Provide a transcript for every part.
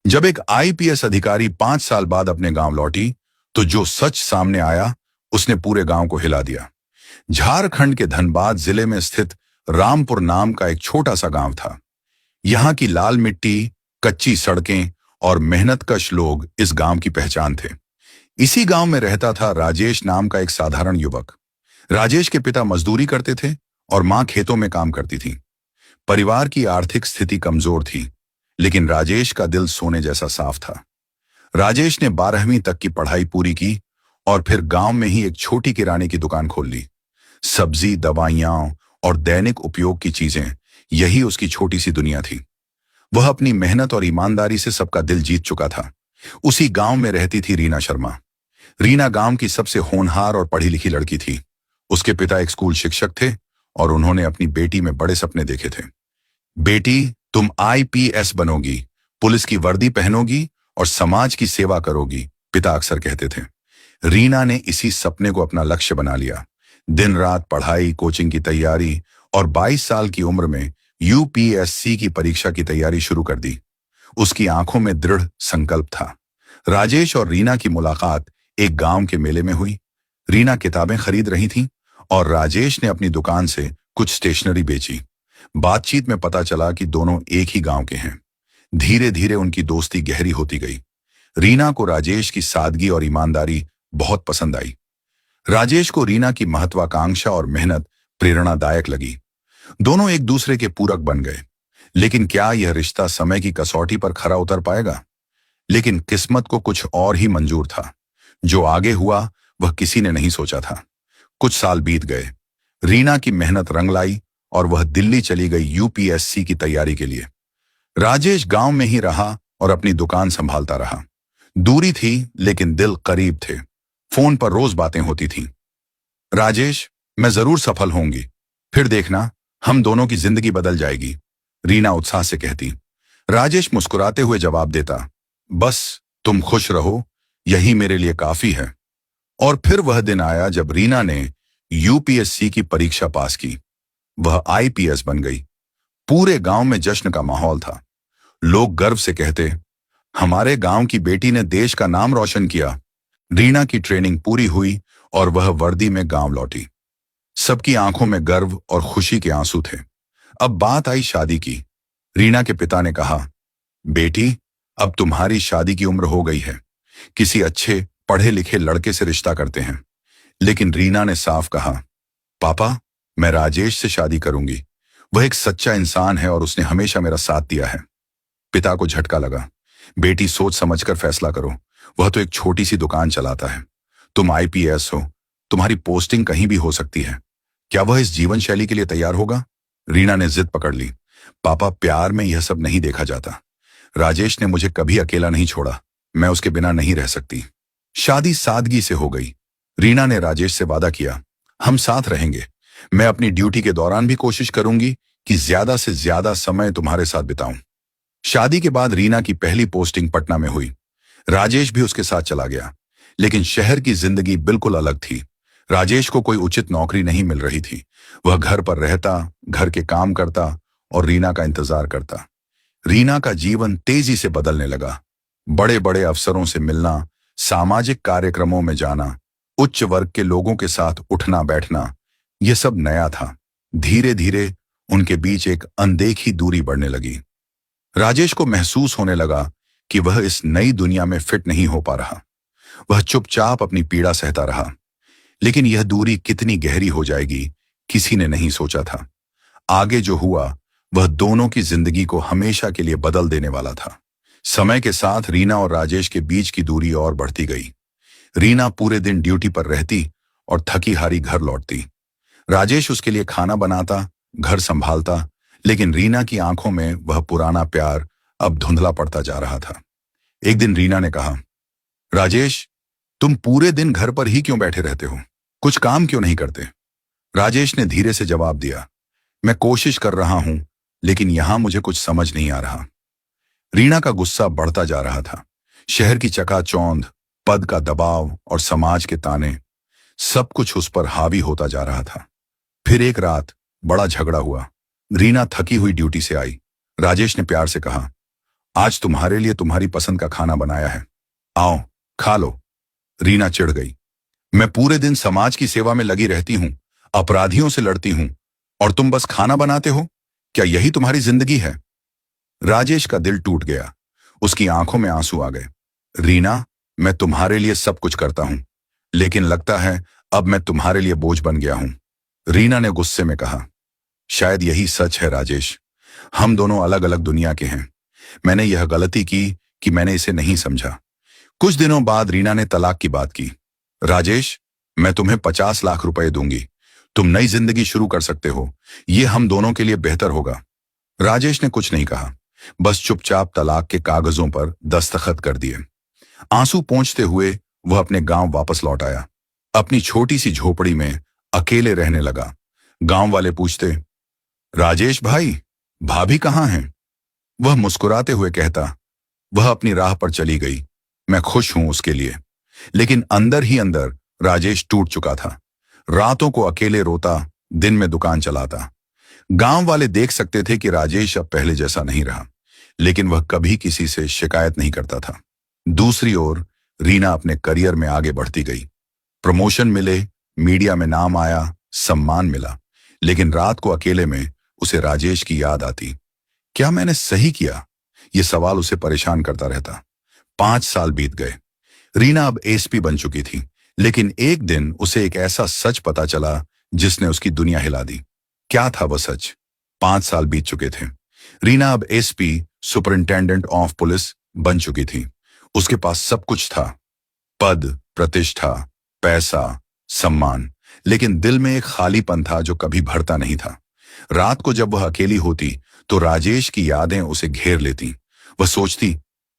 जब एक आईपीएस अधिकारी 5 साल बाद अपने गांव लौटी, तो जो सच सामने आया उसने पूरे गांव को हिला दिया। झारखंड के धनबाद जिले में स्थित रामपुर नाम का एक छोटा सा गांव था। यहाँ की लाल मिट्टी, कच्ची सड़कें और मेहनतकश लोग इस गांव की पहचान थे। इसी गांव में रहता था राजेश नाम का एक साधारण युवक। राजेश के पिता मजदूरी करते थे और मां खेतों में काम करती थी। परिवार की आर्थिक स्थिति कमजोर थी, लेकिन राजेश का दिल सोने जैसा साफ था। राजेश ने 12वीं तक की पढ़ाई पूरी की और फिर गांव में ही एक छोटी किराने की दुकान खोल ली। सब्जी, दवाइयां और दैनिक उपयोग की चीजें, यही उसकी छोटी सी दुनिया थी। वह अपनी मेहनत और ईमानदारी से सबका दिल जीत चुका था। उसी गांव में रहती थी रीना शर्मा। रीना गांव की सबसे होनहार और पढ़ी लिखी लड़की थी। उसके पिता एक स्कूल शिक्षक थे और उन्होंने अपनी बेटी में बड़े सपने देखे थे। बेटी, तुम आईपीएस बनोगी, पुलिस की वर्दी पहनोगी और समाज की सेवा करोगी, पिता अक्सर कहते थे। रीना ने इसी सपने को अपना लक्ष्य बना लिया। दिन रात पढ़ाई, कोचिंग की तैयारी और 22 साल की उम्र में यूपीएससी की परीक्षा की तैयारी शुरू कर दी। उसकी आंखों में दृढ़ संकल्प था। राजेश और रीना की मुलाकात एक गांव के मेले में हुई। रीना किताबें खरीद रही थी और राजेश ने अपनी दुकान से कुछ स्टेशनरी बेची। बातचीत में पता चला कि दोनों एक ही गांव के हैं। धीरे धीरे उनकी दोस्ती गहरी होती गई। रीना को राजेश की सादगी और ईमानदारी बहुत पसंद आई। राजेश को रीना की महत्वाकांक्षा और मेहनत प्रेरणादायक लगी। दोनों एक दूसरे के पूरक बन गए। लेकिन क्या यह रिश्ता समय की कसौटी पर खरा उतर पाएगा? लेकिन किस्मत को कुछ और ही मंजूर था। जो आगे हुआ वह किसी ने नहीं सोचा था। कुछ साल बीत गए। रीना की मेहनत रंग लाई और वह दिल्ली चली गई यूपीएससी की तैयारी के लिए। राजेश गांव में ही रहा और अपनी दुकान संभालता रहा। दूरी थी लेकिन दिल करीब थे। फोन पर रोज बातें होती थीं। राजेश, मैं जरूर सफल होंगी, फिर देखना, हम दोनों की जिंदगी बदल जाएगी, रीना उत्साह से कहती। राजेश मुस्कुराते हुए जवाब देता, बस तुम खुश रहो, यही मेरे लिए काफी है। और फिर वह दिन आया जब रीना ने यूपीएससी की परीक्षा पास की। वह आईपीएस बन गई। पूरे गांव में जश्न का माहौल था। लोग गर्व से कहते, हमारे गांव की बेटी ने देश का नाम रोशन किया। रीना की ट्रेनिंग पूरी हुई और वह वर्दी में गांव लौटी। सबकी आंखों में गर्व और खुशी के आंसू थे। अब बात आई शादी की। रीना के पिता ने कहा, बेटी, अब तुम्हारी शादी की उम्र हो गई है। किसी अच्छे पढ़े लिखे लड़के से रिश्ता करते हैं। लेकिन रीना ने साफ कहा, पापा, मैं राजेश से शादी करूंगी। वह एक सच्चा इंसान है और उसने हमेशा मेरा साथ दिया है। पिता को झटका लगा। बेटी, सोच समझकर फैसला करो। वह तो एक छोटी सी दुकान चलाता है। तुम आईपीएस हो, तुम्हारी पोस्टिंग कहीं भी हो सकती है। क्या वह इस जीवन शैली के लिए तैयार होगा? रीना ने जिद पकड़ ली। पापा, प्यार में यह सब नहीं देखा जाता। राजेश ने मुझे कभी अकेला नहीं छोड़ा। मैं उसके बिना नहीं रह सकती। शादी सादगी से हो गई। रीना ने राजेश से वादा किया, हम साथ रहेंगे। मैं अपनी ड्यूटी के दौरान भी कोशिश करूंगी कि ज्यादा से ज्यादा समय तुम्हारे साथ बिताऊं। शादी के बाद रीना की पहली पोस्टिंग पटना में हुई। राजेश भी उसके साथ चला गया। लेकिन शहर की जिंदगी बिल्कुल अलग थी। राजेश को कोई उचित नौकरी नहीं मिल रही थी। वह घर पर रहता, घर के काम करता और रीना का इंतजार करता। रीना का जीवन तेजी से बदलने लगा। बड़े बड़े अफसरों से मिलना, सामाजिक कार्यक्रमों में जाना, उच्च वर्ग के लोगों के साथ उठना बैठना, यह सब नया था। धीरे धीरे उनके बीच एक अनदेखी दूरी बढ़ने लगी। राजेश को महसूस होने लगा कि वह इस नई दुनिया में फिट नहीं हो पा रहा। वह चुपचाप अपनी पीड़ा सहता रहा। लेकिन यह दूरी कितनी गहरी हो जाएगी, किसी ने नहीं सोचा था। आगे जो हुआ वह दोनों की जिंदगी को हमेशा के लिए बदल देने वाला था। समय के साथ रीना और राजेश के बीच की दूरी और बढ़ती गई। रीना पूरे दिन ड्यूटी पर रहती और थकी हारी घर लौटती। राजेश उसके लिए खाना बनाता, घर संभालता, लेकिन रीना की आंखों में वह पुराना प्यार अब धुंधला पड़ता जा रहा था। एक दिन रीना ने कहा, राजेश, तुम पूरे दिन घर पर ही क्यों बैठे रहते हो? कुछ काम क्यों नहीं करते? राजेश ने धीरे से जवाब दिया, मैं कोशिश कर रहा हूं, लेकिन यहां मुझे कुछ समझ नहीं आ रहा। रीना का गुस्सा बढ़ता जा रहा था। शहर की चकाचौंध, पद का दबाव और समाज के ताने, सब कुछ उस पर हावी होता जा रहा था। फिर एक रात बड़ा झगड़ा हुआ। रीना थकी हुई ड्यूटी से आई। राजेश ने प्यार से कहा, आज तुम्हारे लिए तुम्हारी पसंद का खाना बनाया है, आओ खा लो। रीना चिढ़ गई। मैं पूरे दिन समाज की सेवा में लगी रहती हूं, अपराधियों से लड़ती हूं, और तुम बस खाना बनाते हो? क्या यही तुम्हारी जिंदगी है? राजेश का दिल टूट गया। उसकी आंखों में आंसू आ गए। रीना, मैं तुम्हारे लिए सब कुछ करता हूं, लेकिन लगता है अब मैं तुम्हारे लिए बोझ बन गया हूं। रीना ने गुस्से में कहा, शायद यही सच है राजेश। हम दोनों अलग अलग दुनिया के हैं। मैंने यह गलती की कि मैंने इसे नहीं समझा। कुछ दिनों बाद रीना ने तलाक की बात की। राजेश, मैं तुम्हें 50 लाख रुपए दूंगी। तुम नई जिंदगी शुरू कर सकते हो। यह हम दोनों के लिए बेहतर होगा। राजेश ने कुछ नहीं कहा, बस चुपचाप तलाक के कागजों पर दस्तखत कर दिए। आंसू पोंछते हुए वह अपने गांव वापस लौट आया। अपनी छोटी सी झोपड़ी में अकेले रहने लगा। गांव वाले पूछते, राजेश भाई, भाभी कहाँ हैं? वह मुस्कुराते हुए कहता, वह अपनी राह पर चली गई। मैं खुश हूं उसके लिए। लेकिन अंदर ही अंदर राजेश टूट चुका था। रातों को अकेले रोता, दिन में दुकान चलाता। गांव वाले देख सकते थे कि राजेश अब पहले जैसा नहीं रहा, लेकिन वह कभी किसी से शिकायत नहीं करता था। दूसरी ओर रीना अपने करियर में आगे बढ़ती गई। प्रमोशन मिले, मीडिया में नाम आया, सम्मान मिला। लेकिन रात को अकेले में उसे राजेश की याद आती। क्या मैंने सही किया? यह सवाल उसे परेशान करता रहता। 5 साल बीत गए। रीना अब एसपी बन चुकी थी, लेकिन एक दिन उसे एक ऐसा सच पता चला जिसने उसकी दुनिया हिला दी। क्या था वह सच? 5 साल बीत चुके थे। रीना अब एसपी, सुपरिंटेंडेंट ऑफ पुलिस बन चुकी थी। उसके पास सब कुछ था, पद, प्रतिष्ठा, पैसा, सम्मान, लेकिन दिल में एक खालीपन था जो कभी भरता नहीं था। रात को जब वह अकेली होती तो राजेश की यादें उसे घेर लेती। वह सोचती,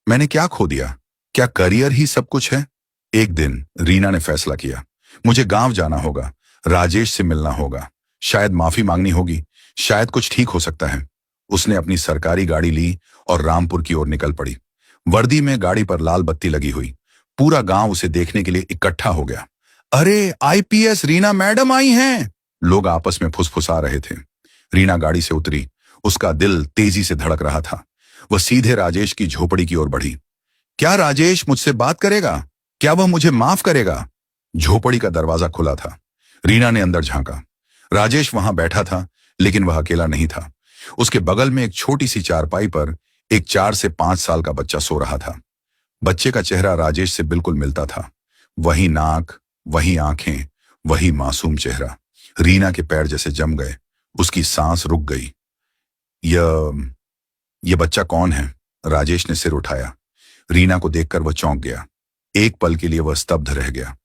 मैंने क्या खो दिया? क्या करियर ही सब कुछ है? एक दिन रीना ने फैसला किया, मुझे गांव जाना होगा, राजेश से मिलना होगा, शायद माफी मांगनी होगी, शायद कुछ ठीक हो सकता है। उसने अपनी सरकारी गाड़ी ली और रामपुर की ओर निकल पड़ी। वर्दी में गाड़ी पर लाल बत्ती लगी हुई। पूरा गांव उसे देखने के लिए इकट्ठा हो गया। अरे, आईपीएस रीना मैडम आई हैं! लोग आपस में फुसफुसा रहे थे। रीना गाड़ी से उतरी। उसका दिल तेजी से धड़क रहा था। वह सीधे राजेश की झोपड़ी की ओर बढ़ी। क्या राजेश मुझसे बात करेगा? क्या वह मुझे माफ करेगा? झोपड़ी का दरवाजा खुला था। रीना ने अंदर झांका। राजेश वहां बैठा था, लेकिन वह अकेला नहीं था। उसके बगल में एक छोटी सी चारपाई पर एक 4 से 5 साल का बच्चा सो रहा था। बच्चे का चेहरा राजेश से बिल्कुल मिलता था। वही नाक, वही आंखें, वही मासूम चेहरा। रीना के पैर जैसे जम गए। उसकी सांस रुक गई। यह बच्चा कौन है? राजेश ने सिर उठाया। रीना को देखकर वह चौंक गया। एक पल के लिए वह स्तब्ध रह गया।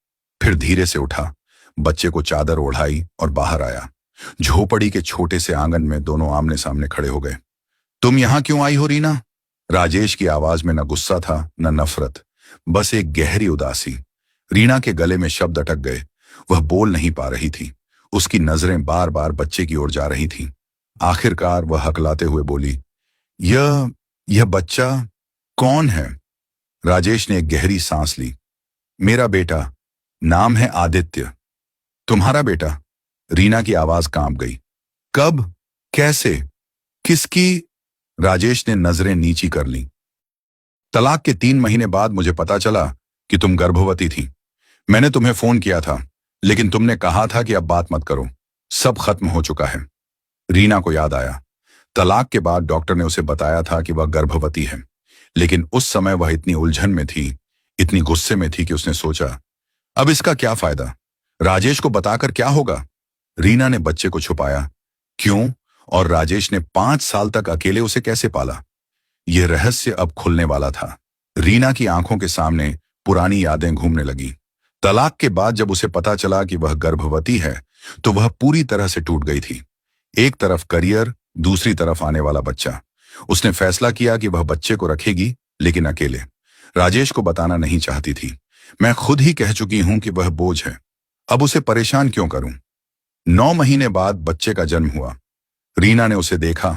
फिर धीरे से उठा, बच्चे को चादर ओढ़ाई और बाहर आया। झोपड़ी के छोटे से आंगन में दोनों आमने सामने खड़े हो गए। तुम यहां क्यों आई हो रीना? राजेश की आवाज में न गुस्सा था, न नफरत, बस एक गहरी उदासी। रीना के गले में शब्द अटक गए। वह बोल नहीं पा रही थी। उसकी नजरें बार बार बच्चे की ओर जा रही थीं। आखिरकार वह हकलाते हुए बोली, यह बच्चा कौन है? राजेश ने एक गहरी सांस ली। मेरा बेटा, नाम है आदित्य। तुम्हारा बेटा? रीना की आवाज कांप गई। कब? कैसे? किसकी? राजेश ने नजरें नीची कर लीं। तलाक के 3 महीने बाद मुझे पता चला कि तुम गर्भवती थी। मैंने तुम्हें फोन किया था, लेकिन तुमने कहा था कि अब बात मत करो, सब खत्म हो चुका है। रीना को याद आया, तलाक के बाद डॉक्टर ने उसे बताया था कि वह गर्भवती है, लेकिन उस समय वह इतनी उलझन में थी, इतनी गुस्से में थी कि उसने सोचा, अब इसका क्या फायदा? राजेश को बताकर क्या होगा? रीना ने बच्चे को छुपाया। क्यों? और राजेश ने 5 साल तक अकेले उसे कैसे पाला? यह रहस्य अब खुलने वाला था। रीना की आंखों के सामने पुरानी यादें घूमने लगी। तलाक के बाद जब उसे पता चला कि वह गर्भवती है, तो वह पूरी तरह से टूट गई थी। एक तरफ करियर, दूसरी तरफ आने वाला बच्चा। उसने फैसला किया कि वह बच्चे को रखेगी, लेकिन अकेले। राजेश को बताना नहीं चाहती थी। मैं खुद ही कह चुकी हूं कि वह बोझ है, अब उसे परेशान क्यों करूं? 9 महीने बाद बच्चे का जन्म हुआ। रीना ने उसे देखा,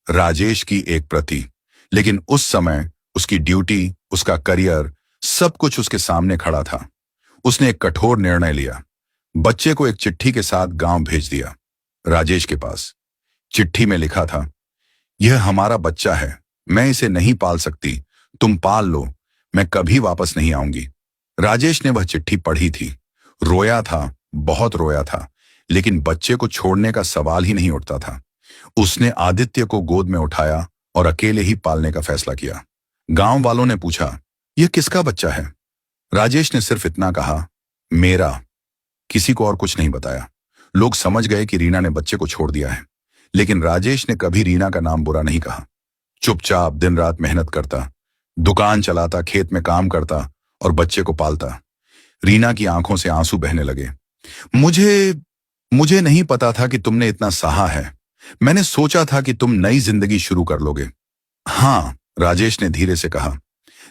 राजेश की एक प्रति, लेकिन उस समय उसकी ड्यूटी, उसका करियर, सब कुछ उसके सामने खड़ा था। उसने एक कठोर निर्णय लिया। बच्चे को एक चिट्ठी के साथ गांव भेज दिया, राजेश के पास। चिट्ठी में लिखा था, यह हमारा बच्चा है, मैं इसे नहीं पाल सकती, तुम पाल लो, मैं कभी वापस नहीं आऊंगी। राजेश ने वह चिट्ठी पढ़ी थी। रोया था, बहुत रोया था, लेकिन बच्चे को छोड़ने का सवाल ही नहीं उठता था। उसने आदित्य को गोद में उठाया और अकेले ही पालने का फैसला किया। गांव वालों ने पूछा, यह किसका बच्चा है? राजेश ने सिर्फ इतना कहा, मेरा। किसी को और कुछ नहीं बताया। लोग समझ गए कि रीना ने बच्चे को छोड़ दिया है, लेकिन राजेश ने कभी रीना का नाम बुरा नहीं कहा। चुपचाप दिन रात मेहनत करता, दुकान चलाता, खेत में काम करता और बच्चे को पालता। रीना की आंखों से आंसू बहने लगे। मुझे मुझे नहीं पता था कि तुमने इतना सहा है। मैंने सोचा था कि तुम नई जिंदगी शुरू कर लोगे। हाँ, राजेश ने धीरे से कहा,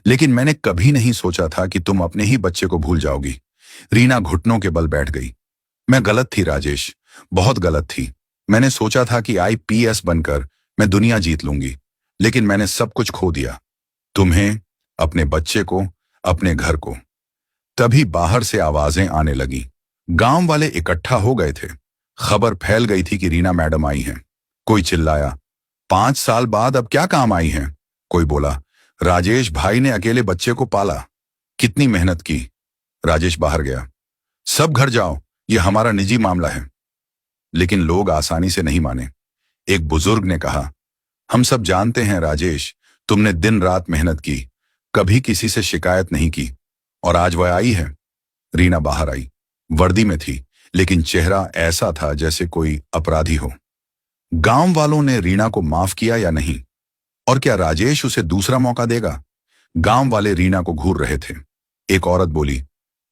लेकिन मैंने कभी नहीं सोचा था कि तुम अपने ही बच्चे को भूल जाओगी। रीना घुटनों के बल बैठ गई। मैं गलत थी राजेश, बहुत गलत थी। मैंने सोचा था कि आईपीएस बनकर मैं दुनिया जीत लूंगी, लेकिन मैंने सब कुछ खो दिया। तुम्हें, अपने बच्चे को, अपने घर को। तभी बाहर से आवाजें आने लगी। गांव वाले इकट्ठा हो गए थे। खबर फैल गई थी कि रीना मैडम आई हैं। कोई चिल्लाया, 5 साल बाद अब क्या काम आई हैं? कोई बोला, राजेश भाई ने अकेले बच्चे को पाला, कितनी मेहनत की। राजेश बाहर गया। सब घर जाओ, यह हमारा निजी मामला है। लेकिन लोग आसानी से नहीं माने। एक बुजुर्ग ने कहा, हम सब जानते हैं राजेश, तुमने दिन रात मेहनत की, कभी किसी से शिकायत नहीं की, और आज वह आई है। रीना बाहर आई। वर्दी में थी, लेकिन चेहरा ऐसा था जैसे कोई अपराधी हो। गांव वालों ने रीना को माफ किया या नहीं? और क्या राजेश उसे दूसरा मौका देगा? गांव वाले रीना को घूर रहे थे। एक औरत बोली,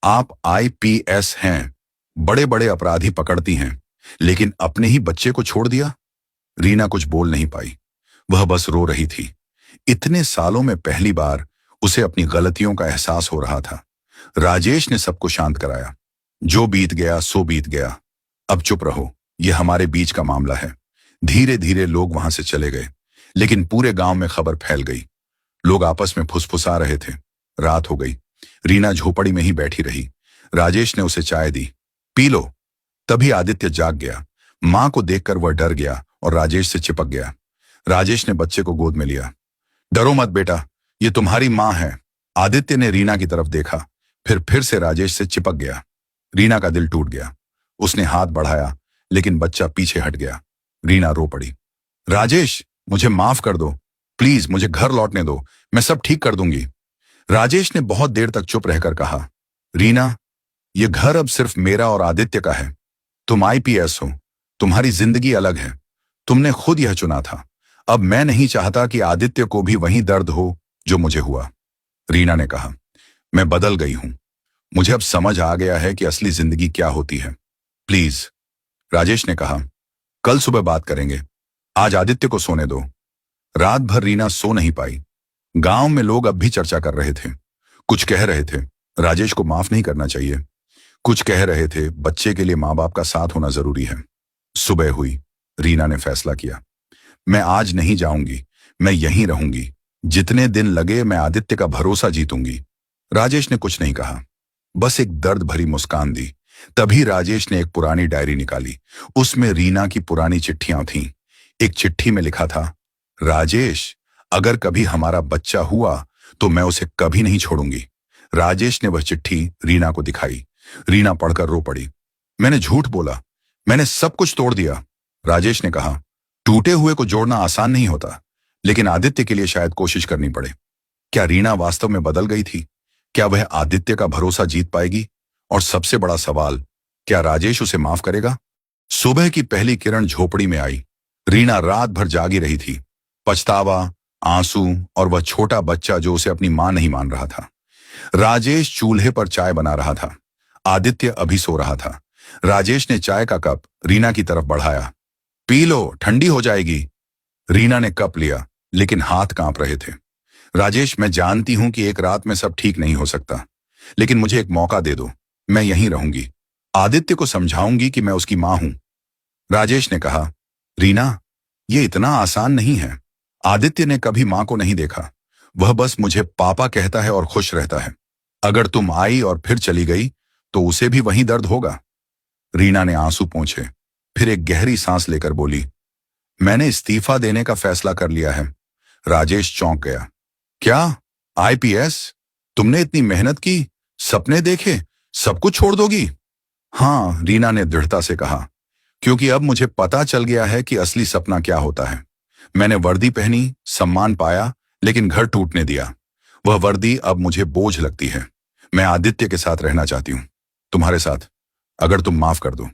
आप आईपीएस हैं, बड़े बड़े अपराधी पकड़ती हैं, लेकिन अपने ही बच्चे को छोड़ दिया। रीना कुछ बोल नहीं पाई। वह बस रो रही थी। इतने सालों में पहली बार उसे अपनी गलतियों का एहसास हो रहा था। राजेश ने सबको शांत कराया। जो बीत गया सो बीत गया, अब चुप रहो, यह हमारे बीच का मामला है। धीरे धीरे लोग वहां से चले गए, लेकिन पूरे गांव में खबर फैल गई। लोग आपस में फुसफुसा रहे थे। रात हो गई। रीना झोपड़ी में ही बैठी रही। राजेश ने उसे चाय दी, पी लो। तभी आदित्य जाग गया। मां को देखकर वह डर गया और राजेश से चिपक गया। राजेश ने बच्चे को गोद में लिया। डरो मत बेटा, ये तुम्हारी मां है। आदित्य ने रीना की तरफ देखा, फिर से राजेश से चिपक गया। रीना का दिल टूट गया। उसने हाथ बढ़ाया, लेकिन बच्चा पीछे हट गया। रीना रो पड़ी। राजेश, मुझे माफ कर दो, प्लीज मुझे घर लौटने दो, मैं सब ठीक कर दूंगी। राजेश ने बहुत देर तक चुप रहकर कहा, रीना, यह घर अब सिर्फ मेरा और आदित्य का है। तुम आईपीएस हो, तुम्हारी जिंदगी अलग है, तुमने खुद यह चुना था। अब मैं नहीं चाहता कि आदित्य को भी वही दर्द हो जो मुझे हुआ। रीना ने कहा, मैं बदल गई हूं, मुझे अब समझ आ गया है कि असली जिंदगी क्या होती है। प्लीज। राजेश ने कहा, कल सुबह बात करेंगे, आज आदित्य को सोने दो। रात भर रीना सो नहीं पाई। गांव में लोग अब भी चर्चा कर रहे थे। कुछ कह रहे थे राजेश को माफ नहीं करना चाहिए, कुछ कह रहे थे बच्चे के लिए मां बाप का साथ होना जरूरी है। सुबह हुई। रीना ने फैसला किया, मैं आज नहीं जाऊंगी, मैं यहीं रहूंगी। जितने दिन लगे मैं आदित्य का भरोसा जीतूंगी। राजेश ने कुछ नहीं कहा, बस एक दर्द भरी मुस्कान दी। तभी राजेश ने एक पुरानी डायरी निकाली। उसमें रीना की पुरानी चिट्ठियां थीं। एक चिट्ठी में लिखा था, राजेश, अगर कभी हमारा बच्चा हुआ तो मैं उसे कभी नहीं छोड़ूंगी। राजेश ने वह चिट्ठी रीना को दिखाई। रीना पढ़कर रो पड़ी। मैंने झूठ बोला, मैंने सब कुछ तोड़ दिया। राजेश ने कहा, टूटे हुए को जोड़ना आसान नहीं होता, लेकिन आदित्य के लिए शायद कोशिश करनी पड़े। क्या रीना वास्तव में बदल गई थी? क्या वह आदित्य का भरोसा जीत पाएगी? और सबसे बड़ा सवाल, क्या राजेश उसे माफ करेगा? सुबह की पहली किरण झोपड़ी में आई। रीना रात भर जागी रही थी। पछतावा, आंसू और वह छोटा बच्चा जो उसे अपनी मां नहीं मान रहा था। राजेश चूल्हे पर चाय बना रहा था। आदित्य अभी सो रहा था। राजेश ने चाय का कप रीना की तरफ बढ़ाया। पी लो, ठंडी हो जाएगी। रीना ने कप लिया, लेकिन हाथ कांप रहे थे। राजेश, मैं जानती हूं कि एक रात में सब ठीक नहीं हो सकता, लेकिन मुझे एक मौका दे दो, मैं यहीं रहूंगी। आदित्य को समझाऊंगी कि मैं उसकी मां हूं। राजेश ने कहा, रीना, ये इतना आसान नहीं है। आदित्य ने कभी मां को नहीं देखा, वह बस मुझे पापा कहता है और खुश रहता है। अगर तुम आई और फिर चली गई तो उसे भी वही दर्द होगा। रीना ने आंसू पोंछे, फिर एक गहरी सांस लेकर बोली, मैंने इस्तीफा देने का फैसला कर लिया है। राजेश चौंक गया। क्या? आईपीएस? तुमने इतनी मेहनत की, सपने देखे, सब कुछ छोड़ दोगी? हाँ, रीना ने दृढ़ता से कहा, क्योंकि अब मुझे पता चल गया है कि असली सपना क्या होता है। मैंने वर्दी पहनी, सम्मान पाया, लेकिन घर टूटने दिया। वह वर्दी अब मुझे बोझ लगती है। मैं आदित्य के साथ रहना चाहती हूँ, तुम्हारे साथ, अगर तुम माफ कर दो।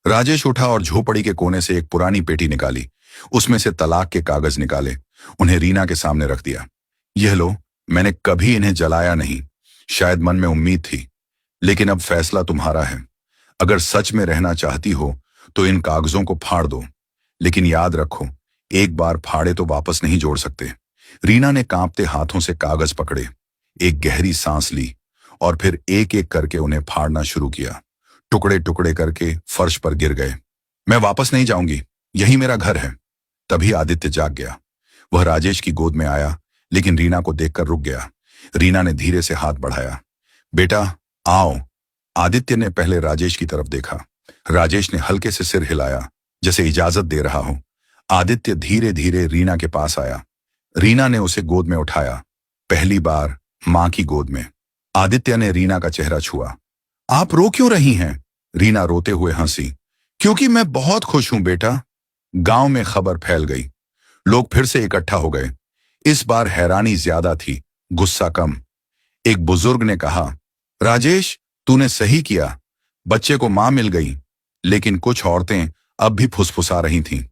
राजेश उठा और झोपड़ी के कोने से एक पुरानी पेटी निकाली। उसमें से तलाक के कागज निकाले, उन्हें रीना के सामने रख दिया। यह लो, मैंने कभी इन्हें जलाया नहीं, शायद मन में उम्मीद थी, लेकिन अब फैसला तुम्हारा है। अगर सच में रहना चाहती हो तो इन कागजों को फाड़ दो, लेकिन याद रखो, एक बार फाड़े तो वापस नहीं जोड़ सकते। रीना ने कांपते हाथों से कागज पकड़े, एक गहरी सांस ली और फिर एक एक करके उन्हें फाड़ना शुरू किया। टुकड़े टुकड़े करके फर्श पर गिर गए। मैं वापस नहीं जाऊंगी, यही मेरा घर है। तभी आदित्य जाग गया। वह राजेश की गोद में आया, लेकिन रीना को देखकर रुक गया। रीना ने धीरे से हाथ बढ़ाया। बेटा, आओ। आदित्य ने पहले राजेश की तरफ देखा। राजेश ने हल्के से सिर हिलाया, जैसे इजाजत दे रहा हो। आदित्य धीरे धीरे रीना के पास आया। रीना ने उसे गोद में उठाया, पहली बार मां की गोद में। आदित्य ने रीना का चेहरा छुआ। आप रो क्यों रही हैं? रीना रोते हुए हंसी। क्योंकि मैं बहुत खुश हूं बेटा। गांव में खबर फैल गई, लोग फिर से इकट्ठा हो गए। इस बार हैरानी ज्यादा थी, गुस्सा कम। एक बुजुर्ग ने कहा, राजेश, तूने सही किया, बच्चे को मां मिल गई। लेकिन कुछ औरतें अब भी फुसफुसा रही थीं।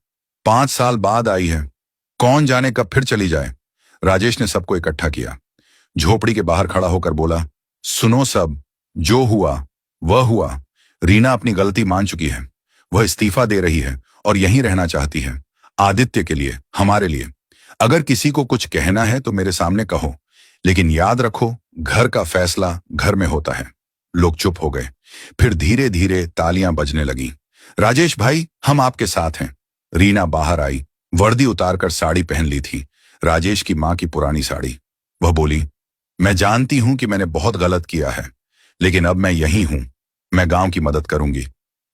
5 साल बाद आई है, कौन जाने कब फिर चली जाए। राजेश ने सबको इकट्ठा किया, झोपड़ी के बाहर खड़ा होकर बोला, सुनो सब, जो हुआ वह हुआ। रीना अपनी गलती मान चुकी है। वह इस्तीफा दे रही है और यहीं रहना चाहती है, आदित्य के लिए, हमारे लिए। अगर किसी को कुछ कहना है तो मेरे सामने कहो, लेकिन याद रखो, घर का फैसला घर में होता है। लोग चुप हो गए। फिर धीरे धीरे तालियां बजने लगी। राजेश भाई, हम आपके साथ हैं। रीना बाहर आई, वर्दी उतारकर साड़ी पहन ली थी, राजेश की मां की पुरानी साड़ी। वह बोली, मैं जानती हूं कि मैंने बहुत गलत किया है, लेकिन अब मैं यहीं हूं। मैं गांव की मदद करूंगी,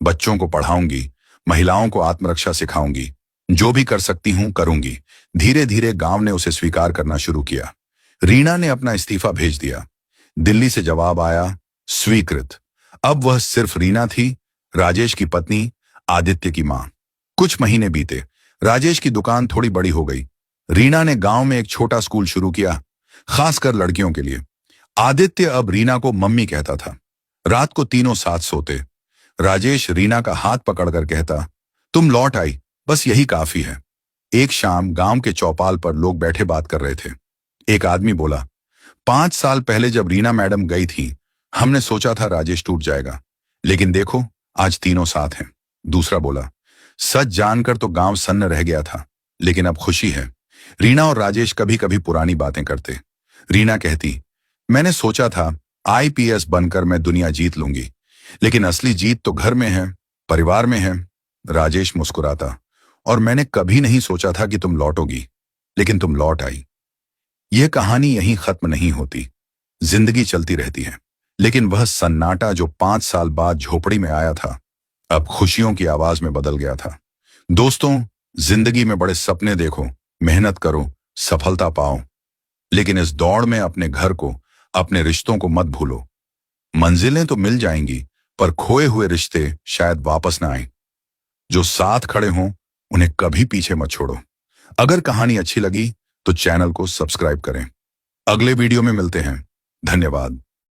बच्चों को पढ़ाऊंगी, महिलाओं को आत्मरक्षा सिखाऊंगी, जो भी कर सकती हूं करूंगी। धीरे धीरे गांव ने उसे स्वीकार करना शुरू किया। रीना ने अपना इस्तीफा भेज दिया। दिल्ली से जवाब आया, स्वीकृत। अब वह सिर्फ रीना थी, राजेश की पत्नी, आदित्य की मां। कुछ महीने बीते। राजेश की दुकान थोड़ी बड़ी हो गई। रीना ने गांव में एक छोटा स्कूल शुरू किया, खासकर लड़कियों के लिए। आदित्य अब रीना को मम्मी कहता था। रात को तीनों साथ सोते। राजेश रीना का हाथ पकड़कर कहता, तुम लौट आई, बस यही काफी है। एक शाम गांव के चौपाल पर लोग बैठे बात कर रहे थे। एक आदमी बोला, 5 साल पहले जब रीना मैडम गई थी, हमने सोचा था राजेश टूट जाएगा, लेकिन देखो, आज तीनों साथ हैं। दूसरा बोला, सच जानकर तो गांव सन्न रह गया था, लेकिन अब खुशी है। रीना और राजेश कभी कभी पुरानी बातें करते। रीना कहती, मैंने सोचा था आईपीएस बनकर मैं दुनिया जीत लूंगी, लेकिन असली जीत तो घर में है, परिवार में है। राजेश मुस्कुराता, और मैंने कभी नहीं सोचा था कि तुम लौटोगी, लेकिन तुम लौट आई। यह कहानी यहीं खत्म नहीं होती, जिंदगी चलती रहती है। लेकिन वह सन्नाटा जो 5 साल बाद झोपड़ी में आया था, अब खुशियों की आवाज में बदल गया था। दोस्तों, जिंदगी में बड़े सपने देखो, मेहनत करो, सफलता पाओ, लेकिन इस दौड़ में अपने घर को, अपने रिश्तों को मत भूलो। मंजिलें तो मिल जाएंगी, पर खोए हुए रिश्ते शायद वापस ना आए। जो साथ खड़े हों, उन्हें कभी पीछे मत छोड़ो। अगर कहानी अच्छी लगी तो चैनल को सब्सक्राइब करें। अगले वीडियो में मिलते हैं। धन्यवाद।